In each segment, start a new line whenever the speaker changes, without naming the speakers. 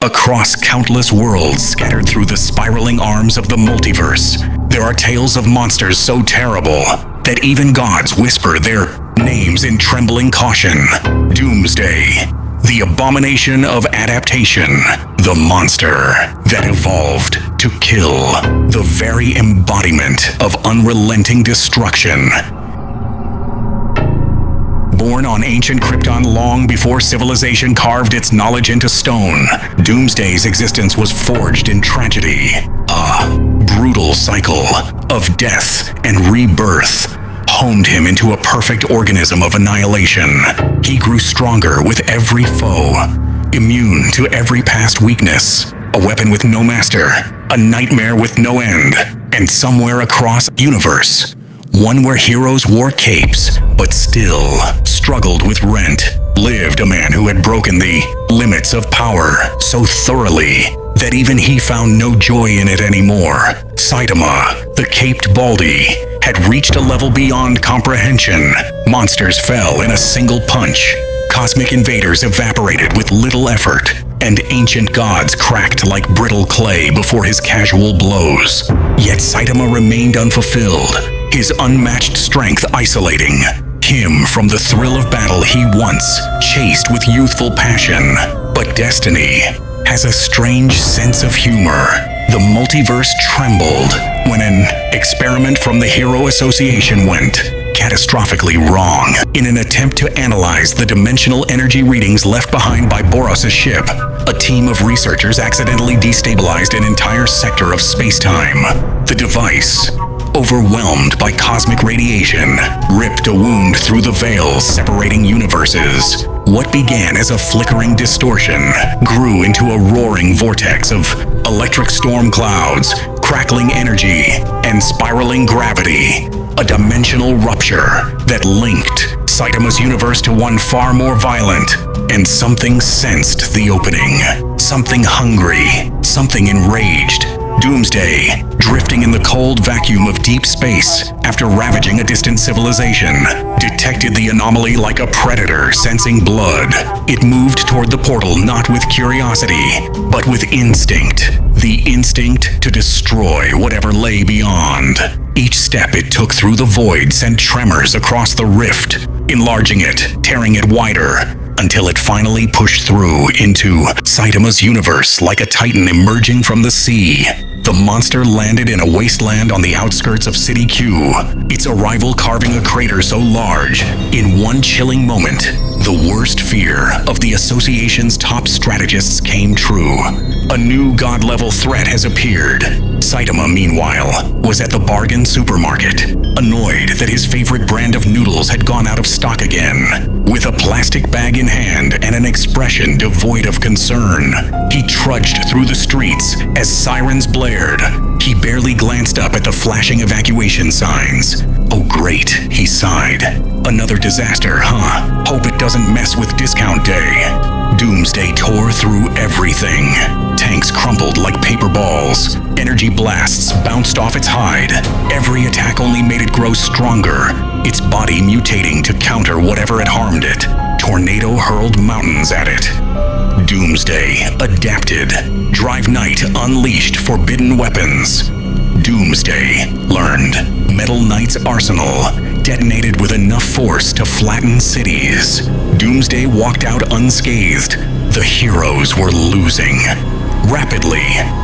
Across countless worlds scattered through the spiraling arms of the multiverse, there are tales of monsters so terrible that even gods whisper their names in trembling caution. Doomsday, the abomination of adaptation, the monster that evolved to kill, the very embodiment of unrelenting destruction. Born on ancient Krypton long before civilization carved its knowledge into stone, Doomsday's existence was forged in tragedy. A brutal cycle of death and rebirth honed him into a perfect organism of annihilation. He grew stronger with every foe, immune to every past weakness, a weapon with no master, a nightmare with no end, and somewhere across the universe, one where heroes wore capes, but still struggled with rent, lived a man who had broken the limits of power so thoroughly that even he found no joy in it anymore. Saitama, the caped baldy, had reached a level beyond comprehension. Monsters fell in a single punch. Cosmic invaders evaporated with little effort, and ancient gods cracked like brittle clay before his casual blows. Yet Saitama remained unfulfilled, his unmatched strength isolating him from the thrill of battle he once chased with youthful passion. But destiny has a strange sense of humor. The multiverse trembled when an experiment from the Hero Association went catastrophically wrong. In an attempt to analyze the dimensional energy readings left behind by Boros' ship, a team of researchers accidentally destabilized an entire sector of space-time. The device, overwhelmed by cosmic radiation, ripped a wound through the veils separating universes. What began as a flickering distortion grew into a roaring vortex of electric storm clouds, crackling energy, and spiraling gravity. A dimensional rupture that linked Saitama's universe to one far more violent, and something sensed the opening. Something hungry, something enraged. Doomsday, drifting in the cold vacuum of deep space after ravaging a distant civilization, detected the anomaly like a predator sensing blood. It moved toward the portal not with curiosity, but with instinct. The instinct to destroy whatever lay beyond. Each step it took through the void sent tremors across the rift, enlarging it, tearing it wider, until it finally pushed through into Saitama's universe like a titan emerging from the sea. The monster landed in a wasteland on the outskirts of City Q, its arrival carving a crater so large, in one chilling moment, the worst fear of the Association's top strategists came true. A new god-level threat has appeared. Saitama, meanwhile, was at the bargain supermarket, annoyed that his favorite brand of noodles had gone out of stock again. With a plastic bag in hand and an expression devoid of concern, he trudged through the streets as sirens blared. He barely glanced up at the flashing evacuation signs. Oh great, he sighed. Another disaster, huh? Hope it doesn't mess with discount day. Doomsday tore through everything. Tanks crumpled like paper balls. Energy blasts bounced off its hide. Every attack only made it grow stronger, its body mutating to counter whatever had harmed it. Tornado hurled mountains at it. Doomsday adapted. Drive Knight unleashed forbidden weapons. Doomsday learned. Metal Knight's arsenal detonated with enough force to flatten cities. Doomsday walked out unscathed. The heroes were losing. Rapidly,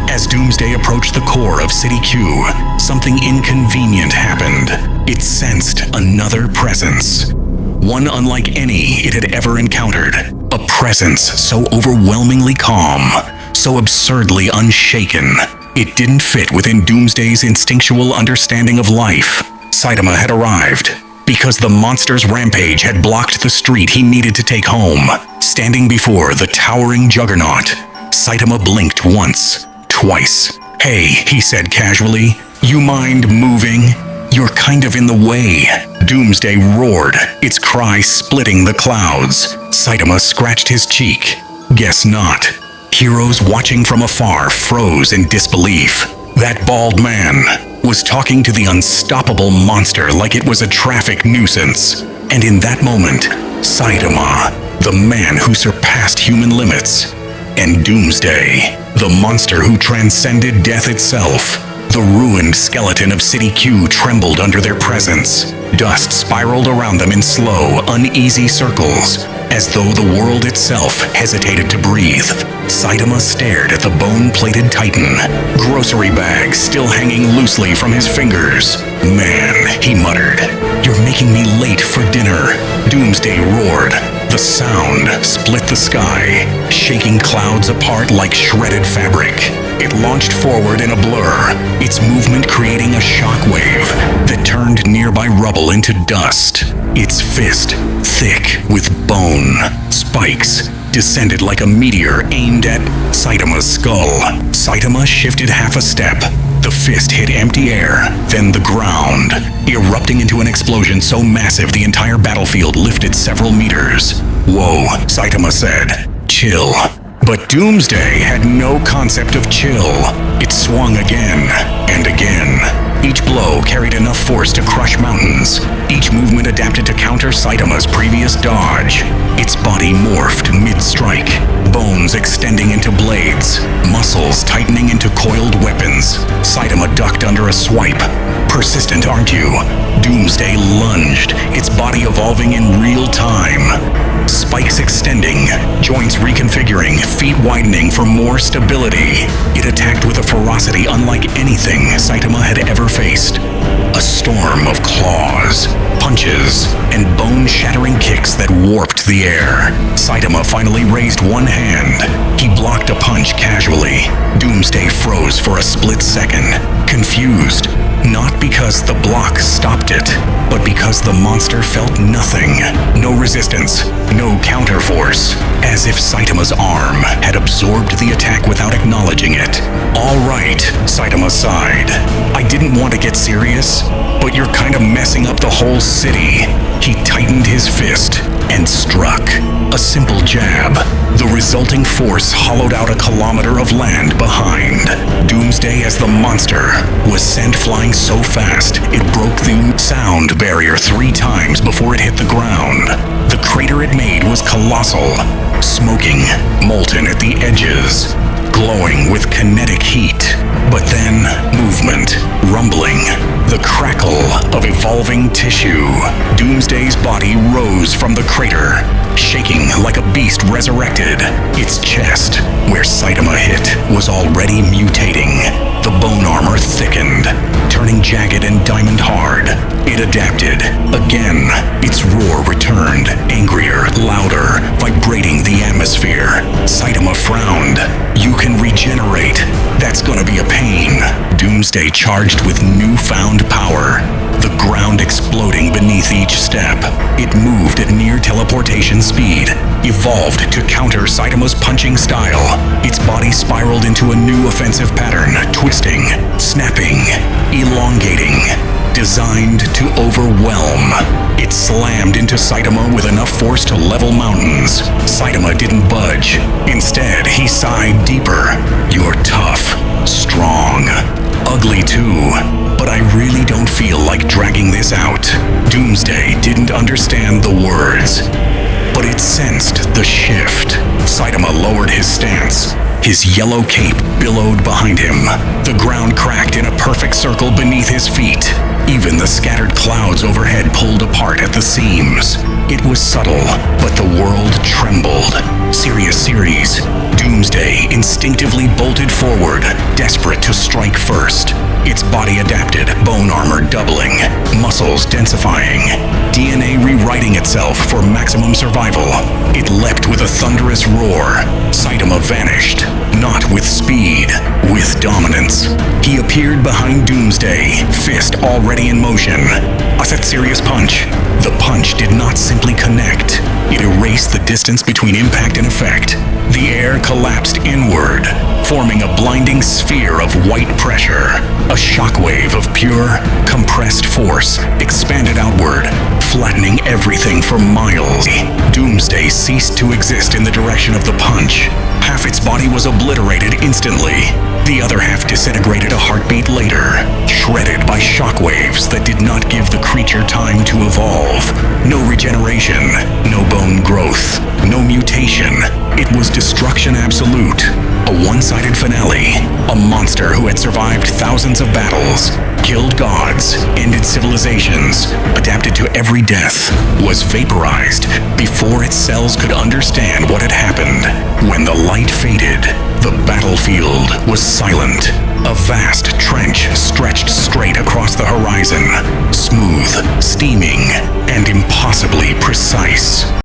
as Doomsday approached the core of City Q, something inconvenient happened. It sensed another presence. One unlike any it had ever encountered. A presence so overwhelmingly calm, so absurdly unshaken. It didn't fit within Doomsday's instinctual understanding of life. Saitama had arrived, because the monster's rampage had blocked the street he needed to take home. Standing before the towering juggernaut, Saitama blinked once, twice. "Hey," he said casually, "you mind moving? You're kind of in the way." Doomsday roared, its cry splitting the clouds. Saitama scratched his cheek. Guess not. Heroes watching from afar froze in disbelief. That bald man was talking to the unstoppable monster like it was a traffic nuisance. And in that moment, Saitama, the man who surpassed human limits, And Doomsday, the monster who transcended death itself. The ruined skeleton of City Q trembled under their presence. Dust spiraled around them in slow, uneasy circles, as though the world itself hesitated to breathe. Saitama stared at the bone-plated titan, grocery bags still hanging loosely from his fingers. "Man," he muttered, "you're making me late for dinner." Doomsday roared. The sound split the sky, shaking clouds apart like shredded fabric. It launched forward in a blur, its movement creating a shockwave that turned nearby rubble into dust. Its fist, thick with bone spikes, descended like a meteor aimed at Saitama's skull. Saitama shifted half a step. The fist hit empty air, then the ground, erupting into an explosion so massive the entire battlefield lifted several meters. "Whoa," Saitama said. "Chill." But Doomsday had no concept of chill. It swung again and again. Each blow carried enough force to crush mountains. Each movement adapted to counter Saitama's previous dodge. Its body morphed mid-strike, bones extending into blades, muscles tightening into coiled weapons. Saitama ducked under a swipe. Persistent, aren't you? Doomsday lunged, its body evolving in real time. Spikes extending, joints reconfiguring, feet widening for more stability. It attacked with a ferocity unlike anything Saitama had ever faced. A storm of claws, punches, and bone-shattering kicks that warped the air. Saitama finally raised one hand. He blocked a punch casually. Doomsday froze for a split second, confused. Not because the block stopped it, but because the monster felt nothing. No resistance, no counterforce. As if Saitama's arm had absorbed the attack without acknowledging it. "All right," Saitama sighed. "I didn't want to get serious, but you're kind of messing up the whole city." He tightened his fist and struck. A simple jab. The resulting force hollowed out a kilometer of land behind. Doomsday as the monster was sent flying so fast it broke the sound barrier 3 times before it hit the ground. The crater it made was colossal, smoking, molten at the edges, glowing with kinetic heat. But then, movement, rumbling, the crackle of evolving tissue. Doomsday's body rose from the crater, shaking like a beast resurrected. Its chest, where Saitama hit, was already mutating. The bone armor thickened, turning jagged and diamond hard. It adapted. Again, its roar returned, angrier, louder, vibrating the atmosphere. Saitama frowned. "You can regenerate. That's gonna be a pain." Doomsday charged with newfound power, the ground exploding beneath each step. It moved at near teleportation speed, evolved to counter Saitama's punching style. Its body spiraled into a new offensive pattern, twisting, snapping, elongating, designed to overwhelm. It slammed into Saitama with enough force to level mountains. Saitama didn't budge. Instead, he sighed deeper. "You're tough, strong, ugly too, but I really don't feel like dragging this out." Doomsday didn't understand the words, but it sensed the shift. Saitama lowered his stance. His yellow cape billowed behind him. The ground cracked in a perfect circle beneath his feet. Even the scattered clouds overhead pulled apart at the seams. It was subtle, but the world trembled. Serious series. Doomsday instinctively bolted forward, desperate to strike first. Its body adapted, bone armor doubling, muscles densifying, DNA rewriting itself for maximum survival. It leapt with a thunderous roar. Saitama vanished, not with speed, with dominance. He appeared behind Doomsday, fist already in motion. A serious punch. The punch did not simply connect. It erased the distance between impact and effect. The air collapsed inward, forming a blinding sphere of white pressure. A shockwave of pure, compressed force expanded outward, flattening everything for miles. Doomsday ceased to exist in the direction of the punch. half its body was obliterated instantly. The other half disintegrated a heartbeat later, shredded by shockwaves that did not give the creature time to evolve. No regeneration, no bone growth, no mutation. It was destruction absolute. A one-sided finale. A monster who had survived thousands of battles, killed gods, ended civilizations, adapted to every death, was vaporized before its cells could understand what had happened. When the light faded, the battlefield was silent. A vast trench stretched